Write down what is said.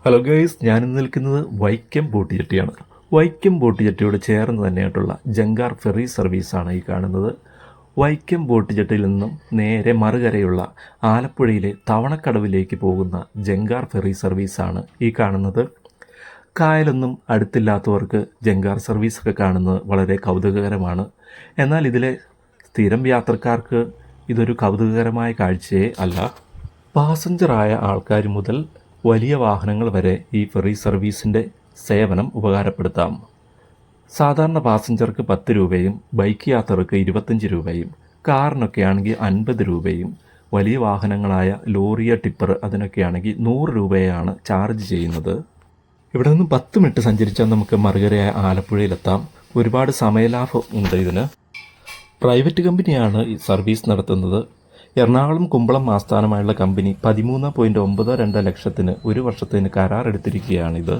Hello guys, ഞാനിന്ന് നിൽക്കുന്നത് Vaikom boat ജെട്ടിയാണ്. Vaikom boat ജെട്ടിയോട് ചേർന്ന് തന്നെയായിട്ടുള്ള ജങ്കാർ ഫെറി സർവീസാണ് ഈ കാണുന്നത്. വൈക്കം ബോട്ട് ജെട്ടിയിൽ നിന്നും നേരെ മറുകരയുള്ള ആലപ്പുഴയിലെ തവണക്കടവിലേക്ക് പോകുന്ന ജങ്കാർ ഫെറി സർവീസാണ് ഈ കാണുന്നത്. കായലൊന്നും അടുത്തില്ലാത്തവർക്ക് ജങ്കാർ സർവീസൊക്കെ കാണുന്നത് വളരെ കൗതുകകരമാണ്. എന്നാൽ ഇതിലെ സ്ഥിരം യാത്രക്കാർക്ക് ഇതൊരു കൗതുകകരമായ കാഴ്ചയേ അല്ല. പാസഞ്ചറായ ആൾക്കാർ മുതൽ വലിയ വാഹനങ്ങൾ വരെ ഈ ഫെറി സർവീസിൻ്റെ സേവനം ഉപകാരപ്പെടുത്താം. സാധാരണ പാസഞ്ചർക്ക് 10 രൂപയും ബൈക്ക് യാത്രക്ക് 25 രൂപയും കാറിനൊക്കെ ആണെങ്കിൽ 50 രൂപയും വലിയ വാഹനങ്ങളായ ലോറിയ ടിപ്പർ അതിനൊക്കെയാണെങ്കിൽ 100 രൂപയാണ് ചാർജ് ചെയ്യുന്നത്. ഇവിടെ നിന്ന് 10 മിനിറ്റ് സഞ്ചരിച്ചാൽ നമുക്ക് മറുകരയായ ആലപ്പുഴയിലെത്താം. ഒരുപാട് സമയലാഭം ഉണ്ട് ഇതിന്. പ്രൈവറ്റ് കമ്പനിയാണ് ഈ സർവീസ് നടത്തുന്നത്. എറണാകുളം കുമ്പളം ആസ്ഥാനമായുള്ള കമ്പനി 13.92 ലക്ഷത്തിന് ഒരു വർഷത്തിന് കരാർ എടുത്തിരിക്കുകയാണിത്.